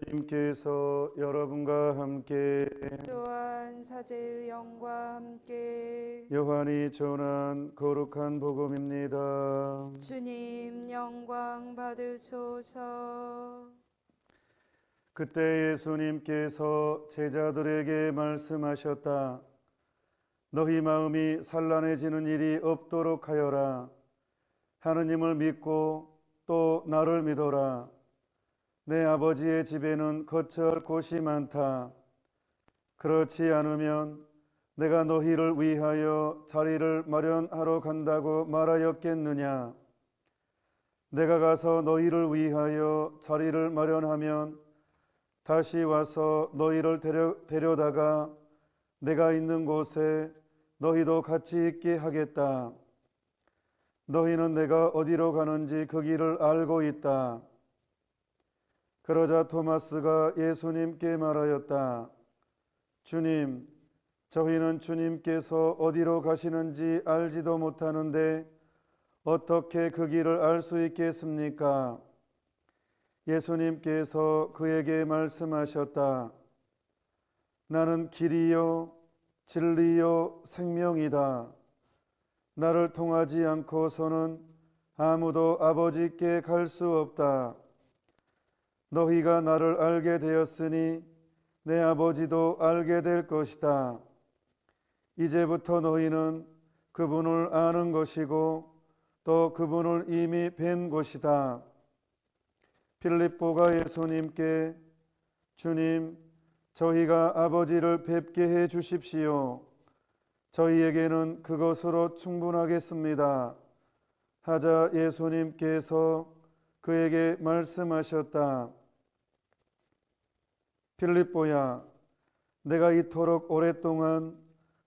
주님께서 여러분과 함께 또한 사제의 영과 함께 요한이 전한 거룩한 복음입니다. 주님 영광 받으소서. 그때 예수님께서 제자들에게 말씀하셨다. 너희 마음이 산란해지는 일이 없도록 하여라. 하느님을 믿고 또 나를 믿어라. 내 아버지의 집에는 거처할 곳이 많다. 그렇지 않으면 내가 너희를 위하여 자리를 마련하러 간다고 말하였겠느냐. 내가 가서 너희를 위하여 자리를 마련하면 다시 와서 너희를 데려다가 내가 있는 곳에 너희도 같이 있게 하겠다. 너희는 내가 어디로 가는지 그 길을 알고 있다. 그러자 토마스가 예수님께 말하였다. 주님, 저희는 주님께서 어디로 가시는지 알지도 못하는데 어떻게 그 길을 알 수 있겠습니까? 예수님께서 그에게 말씀하셨다. 나는 길이요 진리요 생명이다. 나를 통하지 않고서는 아무도 아버지께 갈 수 없다. 너희가 나를 알게 되었으니 내 아버지도 알게 될 것이다. 이제부터 너희는 그분을 아는 것이고 또 그분을 이미 뵌 것이다. 빌립보가 예수님께 주님, 저희가 아버지를 뵙게 해 주십시오. 저희에게는 그것으로 충분하겠습니다. 하자 예수님께서 그에게 말씀하셨다. 빌립보야, 내가 이토록 오랫동안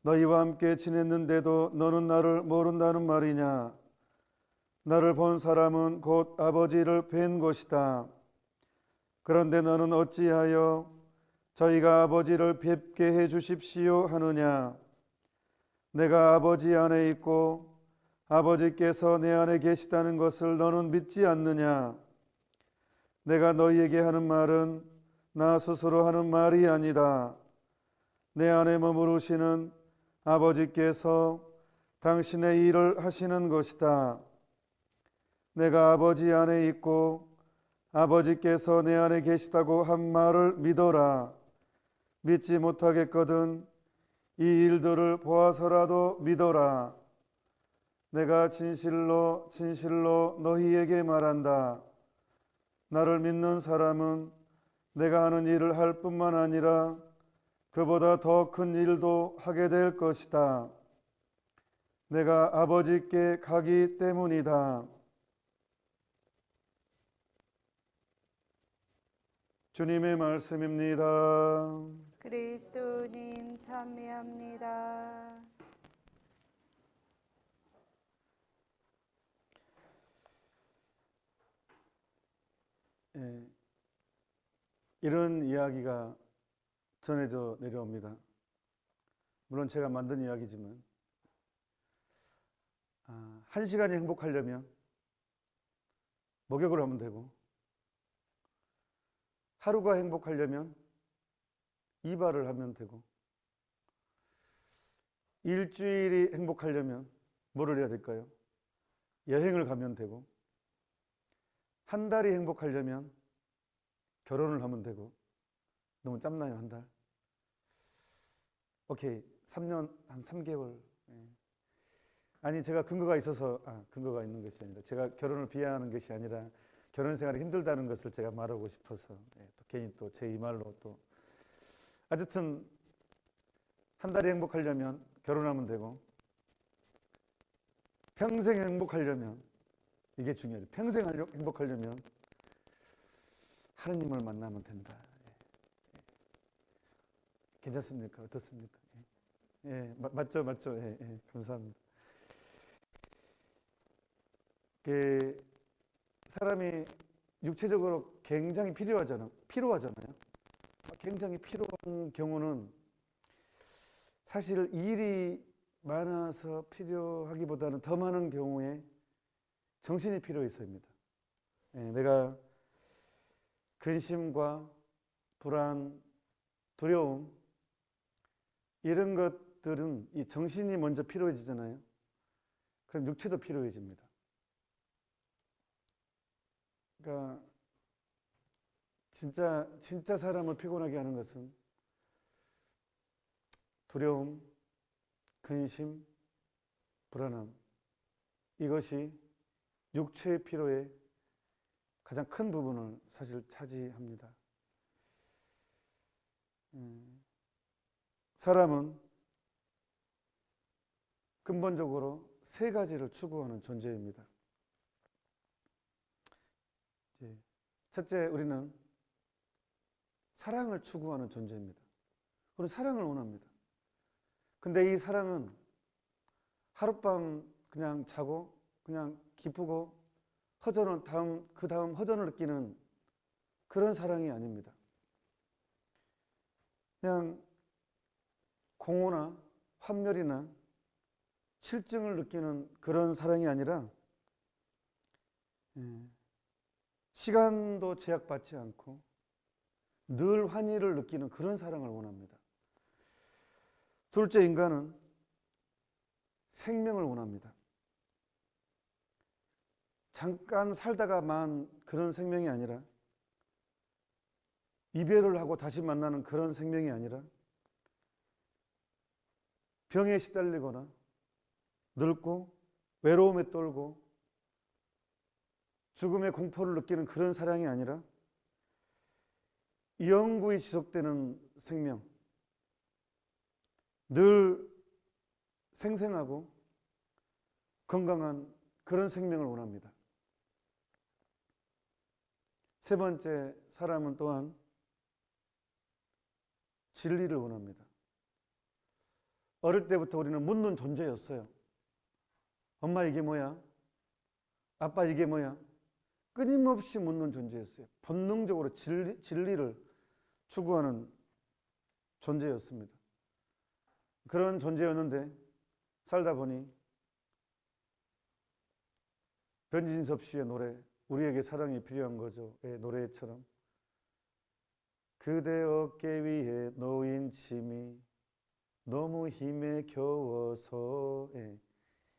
너희와 함께 지냈는데도 너는 나를 모른다는 말이냐? 나를 본 사람은 곧 아버지를 뵌 것이다. 그런데 너는 어찌하여 저희가 아버지를 뵙게 해 주십시오 하느냐? 내가 아버지 안에 있고 아버지께서 내 안에 계시다는 것을 너는 믿지 않느냐? 내가 너희에게 하는 말은 나 스스로 하는 말이 아니다. 내 안에 머무르시는 아버지께서 당신의 일을 하시는 것이다. 내가 아버지 안에 있고 아버지께서 내 안에 계시다고 한 말을 믿어라. 믿지 못하겠거든 이 일들을 보아서라도 믿어라. 내가 진실로 진실로 너희에게 말한다. 나를 믿는 사람은 내가 하는 일을 할 뿐만 아니라 그보다 더 큰 일도 하게 될 것이다. 내가 아버지께 가기 때문이다. 주님의 말씀입니다. 그리스도님 찬미합니다. 예, 이런 이야기가 전해져 내려옵니다. 물론 제가 만든 이야기지만 1시간이 행복하려면 목욕을 하면 되고 하루가 행복하려면 이발을 하면 되고 일주일이 행복하려면 뭐를 해야 될까요? 여행을 가면 되고 한 달이 행복하려면 결혼을 하면 되고 너무 짧나요? 한 달? 오케이 3년 한 3개월 아니 제가 근거가 있어서 근거가 있는 것이 아니라 제가 결혼을 비하하는 것이 아니라 결혼 생활이 힘들다는 것을 제가 말하고 싶어서 또 괜히 또 제 이 말로 또 어쨌든 한 달이 행복하려면 결혼하면 되고 평생 행복하려면 이게 중요해요. 평생 행복하려면 하느님을 만나면 된다. 괜찮습니까? 어떻습니까? 맞죠? 감사합니다. 사람이 육체적으로 굉장히 피로하잖아요. 굉장히 피로한 경우는 사실 일이 많아서 필요하기보다는 더 많은 경우에 정신이 필요해서입니다. 내가 근심과 불안, 두려움 이런 것들은 이 정신이 먼저 필요해지잖아요. 그럼 육체도 필요해집니다. 그러니까 진짜 사람을 피곤하게 하는 것은 두려움, 근심, 불안함 이것이 육체의 피로의 가장 큰 부분을 사실 차지합니다. 사람은 근본적으로 세 가지를 추구하는 존재입니다. 첫째, 우리는 사랑을 추구하는 존재입니다. 우리는 사랑을 원합니다. 근데 이 사랑은 하룻밤 그냥 자고 그냥 기쁘고 그 다음 허전을 느끼는 그런 사랑이 아닙니다. 그냥 공허나 환멸이나 실증을 느끼는 그런 사랑이 아니라 시간도 제약받지 않고 늘 환희를 느끼는 그런 사랑을 원합니다. 둘째, 인간은 생명을 원합니다. 잠깐 살다가 만 그런 생명이 아니라 이별을 하고 다시 만나는 그런 생명이 아니라 병에 시달리거나 늙고 외로움에 떨고 죽음의 공포를 느끼는 그런 사랑이 아니라 영구히 지속되는 생명, 늘 생생하고 건강한 그런 생명을 원합니다. 세 번째, 사람은 또한 진리를 원합니다. 어릴 때부터 우리는 묻는 존재였어요. 엄마 이게 뭐야? 아빠 이게 뭐야? 끊임없이 묻는 존재였어요. 본능적으로 진리를 추구하는 존재였습니다. 그런 존재였는데 살다 보니 변진섭 씨의 노래 우리에게 사랑이 필요한 거죠의 노래처럼 그대 어깨 위에 놓인 짐이 너무 힘에 겨워서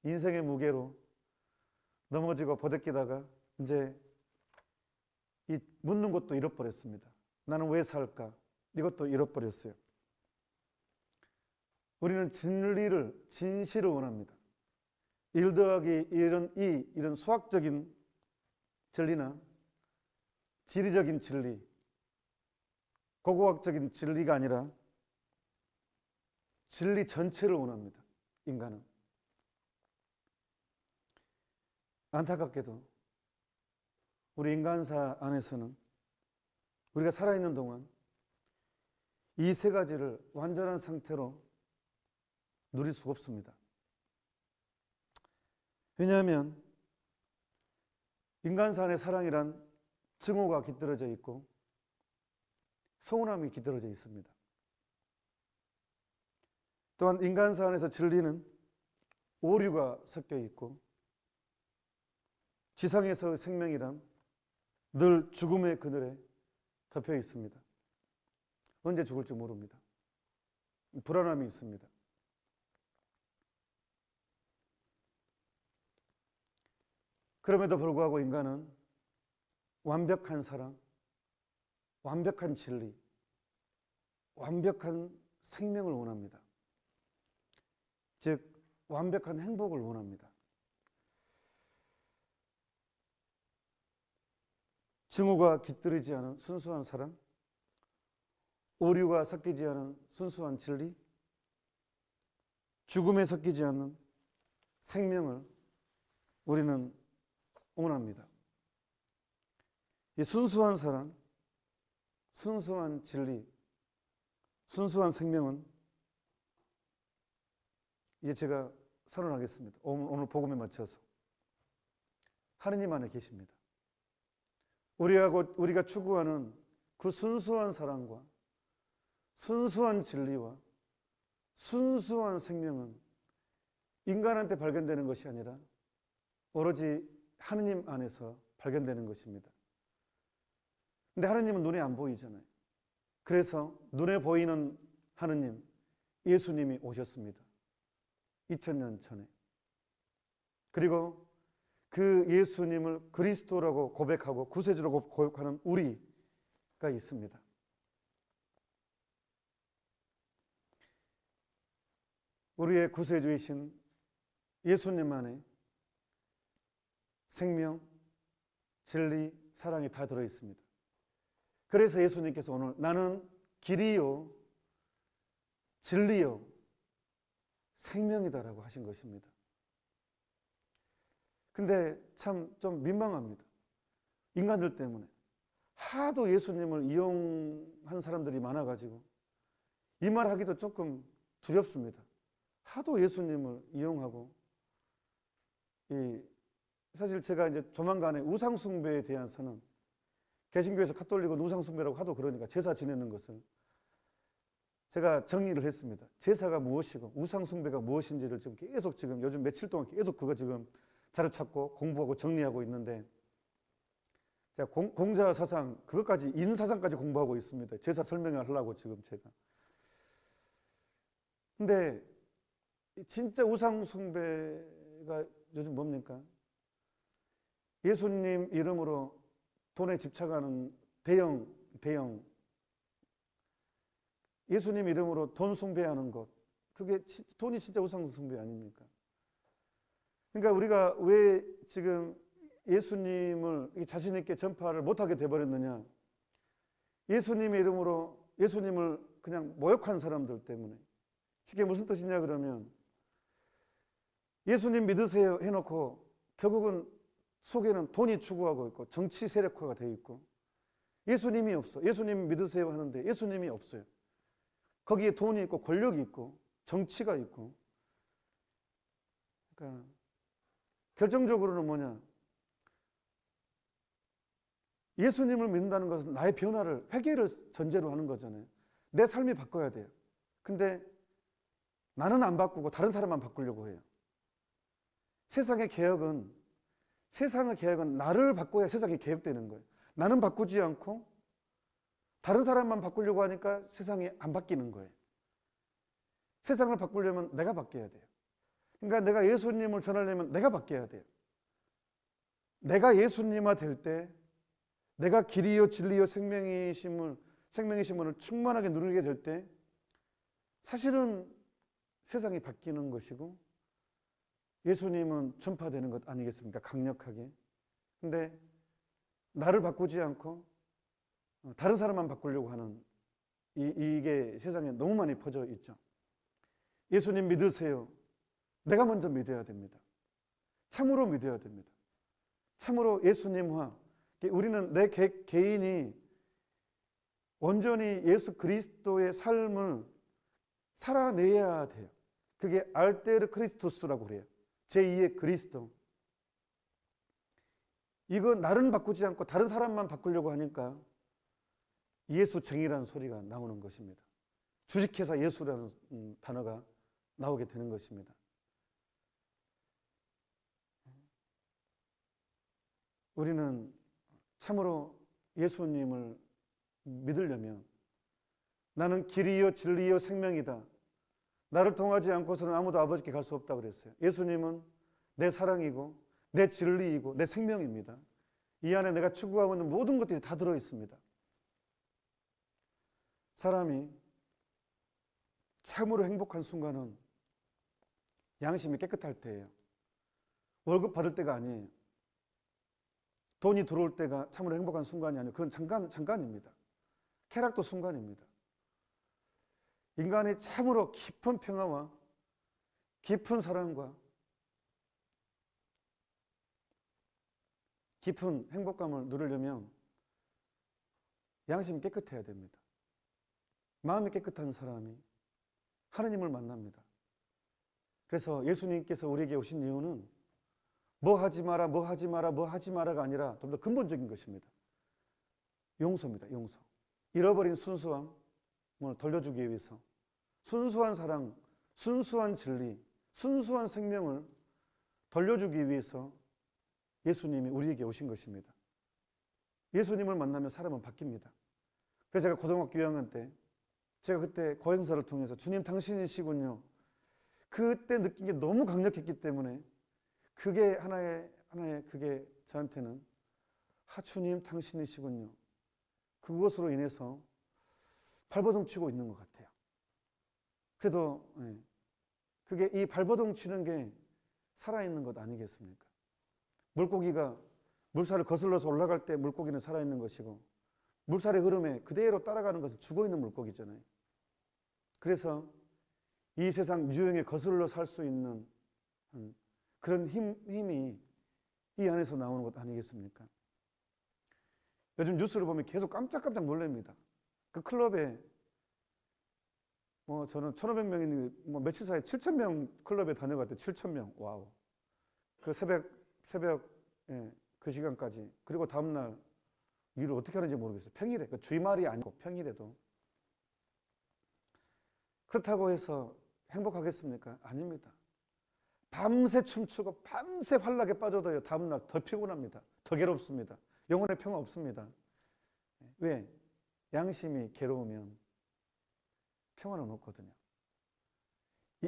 인생의 무게로 넘어지고 버덕이다가 이제 이 묻는 것도 잃어버렸습니다. 나는 왜 살까? 이것도 잃어버렸어요. 우리는 진실을 원합니다. 1 더하기 1은 이런 수학적인 진리나 지리적인 진리, 고고학적인 진리가 아니라 진리 전체를 원합니다. 인간은. 안타깝게도 우리 인간사 안에서는 우리가 살아있는 동안 이 세 가지를 완전한 상태로 누릴 수가 없습니다. 왜냐하면 인간사 안에 사랑이란 증오가 깃들어져 있고 서운함이 깃들어져 있습니다. 또한 인간사 안에서 진리는 오류가 섞여 있고 지상에서의 생명이란 늘 죽음의 그늘에 덮여 있습니다. 언제 죽을지 모릅니다. 불안함이 있습니다. 그럼에도 불구하고 인간은 완벽한 사랑, 완벽한 진리, 완벽한 생명을 원합니다. 즉 완벽한 행복을 원합니다. 증오가 깃들이지 않은 순수한 사랑, 오류가 섞이지 않은 순수한 진리, 죽음에 섞이지 않는 생명을 우리는 원합니다. 이 순수한 사랑, 순수한 진리, 순수한 생명은 이제 제가 선언하겠습니다. 오늘 복음에 맞춰서 하느님 안에 계십니다. 우리가 추구하는 그 순수한 사랑과 순수한 진리와 순수한 생명은 인간한테 발견되는 것이 아니라 오로지 하느님 안에서 발견되는 것입니다. 근데 하느님은 눈에 안 보이잖아요. 그래서 눈에 보이는 하느님, 예수님이 오셨습니다. 2000년 전에. 그리고 그 예수님을 그리스도라고 고백하고 구세주라고 고백하는 우리가 있습니다. 우리의 구세주이신 예수님 안에 생명, 진리, 사랑이 다 들어있습니다. 그래서 예수님께서 오늘 나는 길이요, 진리요, 생명이다라고 하신 것입니다. 근데 참 좀 민망합니다. 인간들 때문에. 하도 예수님을 이용한 사람들이 많아가지고 이 말 하기도 조금 두렵습니다. 하도 예수님을 이용하고 사실 제가 이제 조만간에 우상숭배에 대해서는 개신교에서 카톨릭은 우상숭배라고 하도 그러니까 제사 지내는 것을 제가 정리를 했습니다. 제사가 무엇이고 우상숭배가 무엇인지를 지금 계속 지금 요즘 며칠 동안 계속 그거 지금 자료 찾고 공부하고 정리하고 있는데 제가 공자사상 그것까지 인사상까지 공부하고 있습니다. 제사 설명을 하려고 지금 제가. 근데 진짜 우상숭배가 요즘 뭡니까? 예수님 이름으로 돈에 집착하는 대형 예수님 이름으로 돈 숭배하는 것, 그게 돈이 진짜 우상숭배 아닙니까? 그러니까 우리가 왜 지금 예수님을 자신 있게 전파를 못하게 돼버렸느냐? 예수님의 이름으로 예수님을 그냥 모욕한 사람들 때문에. 이게 무슨 뜻이냐 그러면 예수님 믿으세요 해놓고 결국은 속에는 돈이 추구하고 있고 정치 세력화가 되어 있고 예수님이 없어. 예수님 믿으세요 하는데 예수님이 없어요. 거기에 돈이 있고 권력이 있고 정치가 있고. 그러니까 결정적으로는 뭐냐? 예수님을 믿는다는 것은 나의 변화를, 회개를 전제로 하는 거잖아요. 내 삶이 바꿔야 돼요. 근데 나는 안 바꾸고 다른 사람만 바꾸려고 해요. 세상의 개혁은 나를 바꿔야 세상이 개혁되는 거예요. 나는 바꾸지 않고 다른 사람만 바꾸려고 하니까 세상이 안 바뀌는 거예요. 세상을 바꾸려면 내가 바뀌어야 돼요. 그러니까 내가 예수님을 전하려면 내가 바뀌어야 돼요. 내가 예수님화 될 때 내가 길이요 진리요 생명이심을 충만하게 누리게 될 때 사실은 세상이 바뀌는 것이고 예수님은 전파되는 것 아니겠습니까? 강력하게. 근데 나를 바꾸지 않고 다른 사람만 바꾸려고 하는 이게 세상에 너무 많이 퍼져 있죠. 예수님 믿으세요. 내가 먼저 믿어야 됩니다. 참으로 믿어야 됩니다. 참으로 예수님화. 우리는 내 개인이 온전히 예수 그리스도의 삶을 살아내야 돼요. 그게 알테르 크리스토스라고 그래요. 제2의 그리스도. 이거 나를 바꾸지 않고 다른 사람만 바꾸려고 하니까 예수쟁이라는 소리가 나오는 것입니다. 주식회사 예수라는 단어가 나오게 되는 것입니다. 우리는 참으로 예수님을 믿으려면 나는 길이요 진리요 생명이다. 나를 통하지 않고서는 아무도 아버지께 갈 수 없다고 그랬어요. 예수님은 내 사랑이고 내 진리이고 내 생명입니다. 이 안에 내가 추구하고 있는 모든 것들이 다 들어있습니다. 사람이 참으로 행복한 순간은 양심이 깨끗할 때예요. 월급 받을 때가 아니에요. 돈이 들어올 때가 참으로 행복한 순간이 아니에요. 그건 잠깐입니다. 쾌락도 순간입니다. 인간이 참으로 깊은 평화와 깊은 사랑과 깊은 행복감을 누리려면 양심이 깨끗해야 됩니다. 마음이 깨끗한 사람이 하느님을 만납니다. 그래서 예수님께서 우리에게 오신 이유는 뭐 하지 마라, 뭐 하지 마라, 뭐 하지 마라가 아니라 좀 더 근본적인 것입니다. 용서입니다. 용서. 잃어버린 순수함을 돌려주기 위해서 순수한 사랑, 순수한 진리, 순수한 생명을 돌려주기 위해서 예수님이 우리에게 오신 것입니다. 예수님을 만나면 사람은 바뀝니다. 그래서 제가 고등학교 2학년 때 제가 그때 고행사를 통해서 주님 당신이시군요. 그때 느낀 게 너무 강력했기 때문에 그게 하나의 그게 저한테는 주님 당신이시군요. 그것으로 인해서 발버둥 치고 있는 것 같아요. 그래도 그게 이 발버둥 치는 게 살아있는 것 아니겠습니까? 물고기가 물살을 거슬러서 올라갈 때 물고기는 살아있는 것이고 물살의 흐름에 그대로 따라가는 것은 죽어있는 물고기잖아요. 그래서 이 세상 유행에 거슬러 살 수 있는 그런 힘이 이 안에서 나오는 것 아니겠습니까? 요즘 뉴스를 보면 계속 깜짝깜짝 놀랍니다. 그 클럽에 저는 1,500명인데 며칠 사이에 7,000명 클럽에 다녀갔대요. 7,000명. 와우. 그 새벽 그 시간까지. 그리고 다음날 일을 어떻게 하는지 모르겠어요. 평일에. 그 주말이 아니고 평일에도. 그렇다고 해서 행복하겠습니까? 아닙니다. 밤새 춤추고 밤새 환락에 빠져도요. 다음날 더 피곤합니다. 더 괴롭습니다. 영혼의 평화 없습니다. 왜? 양심이 괴로우면 평화는 없거든요.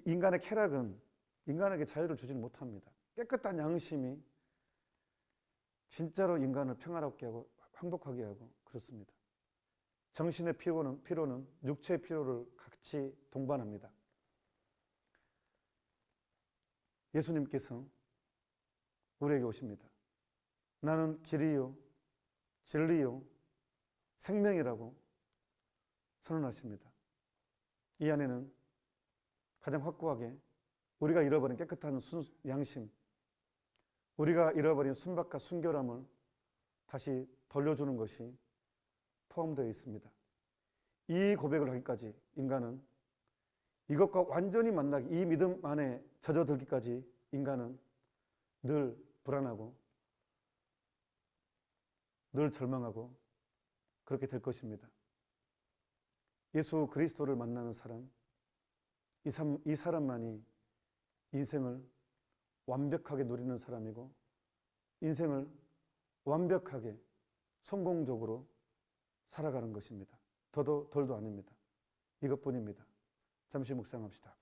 인간의 쾌락은 인간에게 자유를 주지는 못합니다. 깨끗한 양심이 진짜로 인간을 평화롭게 하고 행복하게 하고 그렇습니다. 정신의 피로는 육체의 피로를 같이 동반합니다. 예수님께서 우리에게 오십니다. 나는 길이요 진리요 생명이라고 선언하십니다. 이 안에는 가장 확고하게 우리가 잃어버린 깨끗한 양심, 우리가 잃어버린 순박과 순결함을 다시 돌려주는 것이 포함되어 있습니다. 이 고백을 하기까지 인간은 이것과 완전히 만나기, 이 믿음 안에 젖어들기까지 인간은 늘 불안하고 늘 절망하고 그렇게 될 것입니다. 예수 그리스도를 만나는 사람, 이 사람만이 인생을 완벽하게 누리는 사람이고 인생을 완벽하게 성공적으로 살아가는 것입니다. 더도 덜도 아닙니다. 이것뿐입니다. 잠시 묵상합시다.